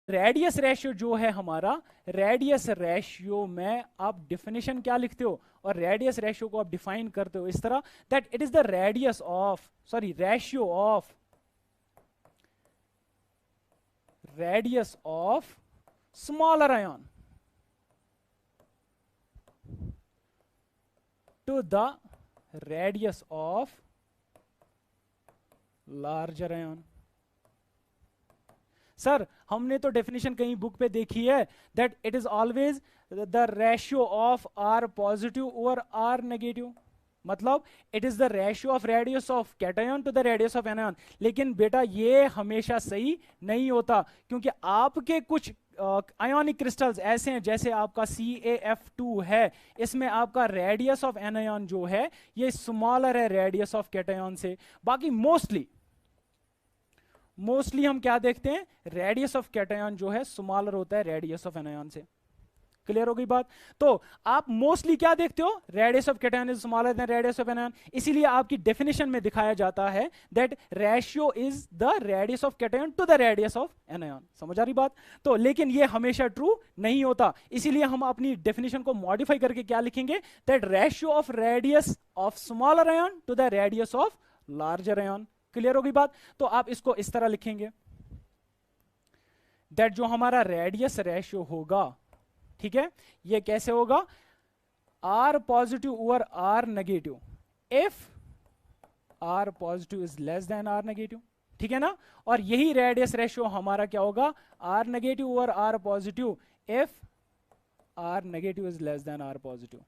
Radius ratio जो है हमारा, रेडियस रेशियो में आप डिफिनेशन क्या लिखते हो, और रेडियस रेशियो को आप डिफाइन करते हो इस तरह that it is the radius of, sorry ratio of, radius of smaller ion to the radius of larger ion. Sir हमने तो डेफिनेशन कहीं बुक पे देखी है that it is always the ratio of R positive over R negative, मतलब it is the ratio of radius of cation to the radius of anion. लेकिन बेटा ये हमेशा सही नहीं होता, क्योंकि आपके कुछ आयोनिक क्रिस्टल्स ऐसे हैं, जैसे आपका CaF2 है, इसमें आपका रेडियस ऑफ एनायन जो है ये स्मॉलर है रेडियस ऑफ कैटायन से। बाकी मोस्टली हम क्या देखते हैं, रेडियस ऑफ कैटायन जो है स्मॉलर होता है रेडियस ऑफ एनायन से। क्लियर हो गई बात? तो आप मोस्टली क्या देखते हो, radius of cation is smaller than radius of anion, इसीलिए आपकी डेफिनेशन में दिखाया जाता है that ratio is the radius of cation to the radius of anion. समझ आ रही बात? तो लेकिन ये हमेशा ट्रू नहीं होता, इसीलिए हम अपनी डेफिनेशन को मॉडिफाई करके क्या लिखेंगे, that ratio of radius of smaller ion to the radius of larger ion. Clear हो गई बात? तो आप इसको इस तरह लिखेंगे दैट जो हमारा रेडियस रेशियो होगा, ठीक है, ये कैसे होगा, R positive over R negative, if R positive is less than R negative, ठीक है ना। और यही रेडियस रेशियो हमारा क्या होगा, R negative over R positive, if R negative is less than R positive.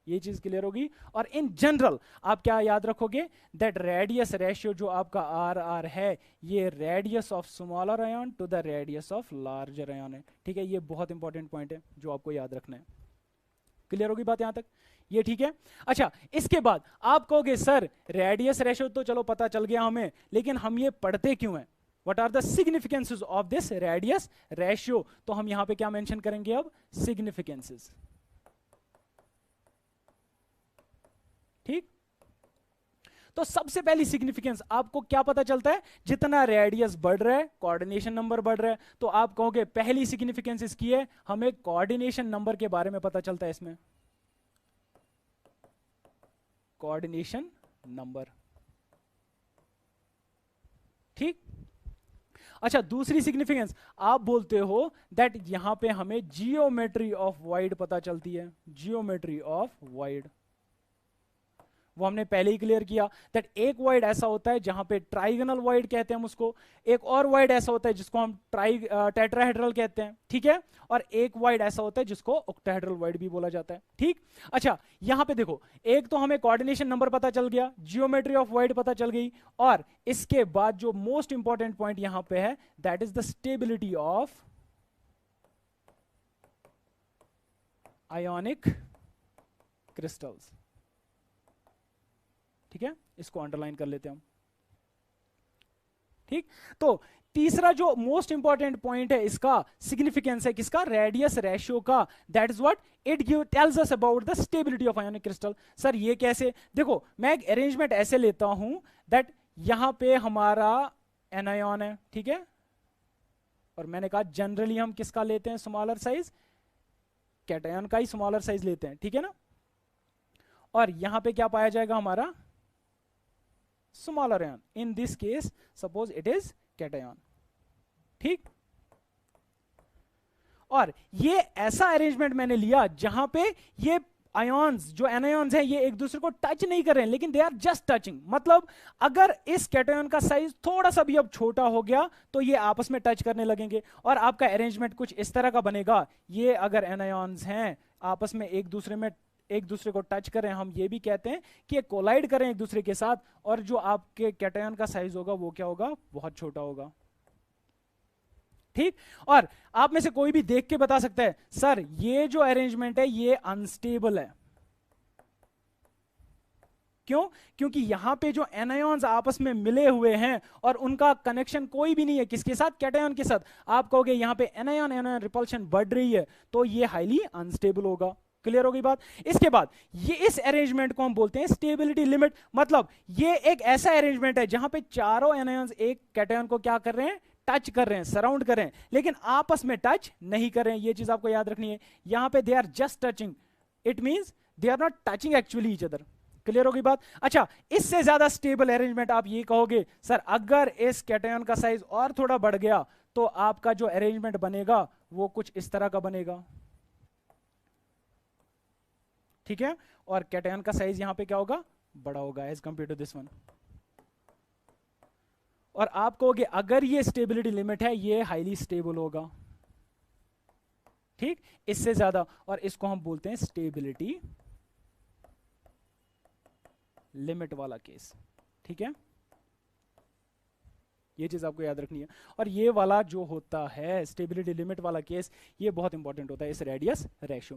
ये चीज क्लियर होगी। और इन जनरल आप क्या याद रखोगे, दैट रेडियस रेशियो जो आपका आर आर है, ये radius of smaller ion to the radius of larger ion है। ठीक है, ये बहुत इंपॉर्टेंट पॉइंट है जो आपको याद रखना है। क्लियर होगी बात यहां तक? ये ठीक है। अच्छा, इसके बाद आप कहोगे सर रेडियस रेशियो तो चलो पता चल गया हमें, लेकिन हम ये पढ़ते क्यों हैं, what are the significances of this radius ratio. तो हम यहां पे क्या मेंशन करेंगे अब, सिग्निफिकेंसेस। ठीक, तो सबसे पहली सिग्निफिकेंस आपको क्या पता चलता है, जितना रेडियस बढ़ रहा है कोऑर्डिनेशन नंबर बढ़ रहा है। तो आप कहोगे पहली सिग्निफिकेंस इसकी है, हमें कोऑर्डिनेशन नंबर के बारे में पता चलता है इसमें, कोऑर्डिनेशन नंबर। ठीक, अच्छा दूसरी सिग्निफिकेंस आप बोलते हो दैट यहां पे हमें जियोमेट्री ऑफ वाइड पता चलती है, जियोमेट्री ऑफ वाइड। वो हमने पहले ही क्लियर किया दैट एक वाइड ऐसा होता है जहां पे ट्राइगोनल वाइड कहते हैं हम उसको, एक और वाइड ऐसा होता है जिसको हम टेट्राहेड्रल कहते हैं, ठीक है, और एक वाइड ऐसा होता है जिसको ऑक्टाहेड्रल वाइड भी बोला जाता है। ठीक, अच्छा यहां पे देखो, एक तो हमें कोऑर्डिनेशन नंबर पता चल गया, जियोमेट्री ऑफ वाइड पता चल गई, और इसके बाद जो मोस्ट इंपॉर्टेंट पॉइंट यहां पे है that is the stability of ionic crystals. ठीक है, इसको अंडरलाइन कर लेते हैं हम। ठीक, तो तीसरा जो मोस्ट इंपॉर्टेंट पॉइंट है इसका सिग्निफिकेंस है किसका, रेडियस रेशियो का, that is what it tells us about the stability of ionic crystal. Sir ये कैसे, देखो मैं एक अरेंजमेंट ऐसे लेता हूं दैट यहां पे हमारा एनायन है, ठीक है, और मैंने कहा जनरली हम किसका लेते हैं, स्मॉलर साइज, कैटायन का ही स्मॉलर साइज लेते हैं, ठीक है ना। और यहां पे क्या पाया जाएगा हमारा, smaller ion, in this case suppose it is cation. ठीक, और ये ऐसा अरेंजमेंट मैंने लिया जहां पे ये आयन्स जो एनायंस हैं ये एक दूसरे को टच नहीं कर रहे हैं, लेकिन दे आर जस्ट टचिंग। मतलब अगर इस कैटायन का साइज थोड़ा सा भी अब छोटा हो गया तो ये आपस में टच करने लगेंगे, और आपका अरेंजमेंट कुछ इस तरह का बनेगा। ये अगर एनायंस हैं आपस में एक दूसरे को टच करें, हम ये भी कहते हैं कि ये कोलाइड करें एक दूसरे के साथ, और जो आपके कैटायन का साइज होगा वो क्या होगा, बहुत छोटा होगा। ठीक, और आप में से कोई भी देख के बता सकता है सर ये जो अरेंजमेंट है ये अनस्टेबल है। क्यों? क्योंकि यहां पे जो एनायंस आपस में मिले हुए हैं और उनका कनेक्शन कोई भी नहीं है किसके साथ, कैटायन के साथ। आप कहोगे यहां पे एनायन एनायन रिपल्शन बढ़ रही है, तो ये हाईली अनस्टेबल होगा। क्लियर हो गई बात? इसके बाद ये इस अरेंजमेंट को हम बोलते हैं स्टेबिलिटी लिमिट। मतलब ये एक ऐसा अरेंजमेंट है जहां पे चारों एनायंस एक कैटायन को क्या कर रहे हैं, टच कर रहे हैं, सराउंड कर रहे हैं, लेकिन आपस में टच नहीं कर रहे हैं। ये चीज आपको याद रखनी है। यहां पे they are just touching, it means they are not touching actually each other. Clear होगी बात? अच्छा, इससे ज्यादा स्टेबल अरेंजमेंट आप ये कहोगे सर अगर इस कैटायन का साइज और थोड़ा बढ़ गया तो आपका जो अरेंजमेंट बनेगा वो कुछ इस तरह का बनेगा। ठीक है, और कैटायन का साइज यहां पे क्या होगा, बड़ा होगा as compare to this one. और आप कहोगे अगर ये स्टेबिलिटी लिमिट है ये हाईली स्टेबल होगा। ठीक, इससे ज्यादा, और इसको हम बोलते हैं स्टेबिलिटी लिमिट वाला केस। ठीक है, ये चीज आपको याद रखनी है। और ये वाला जो होता है स्टेबिलिटी लिमिट वाला केस, ये बहुत इंपॉर्टेंट होता है इस रेडियस रेशियो में।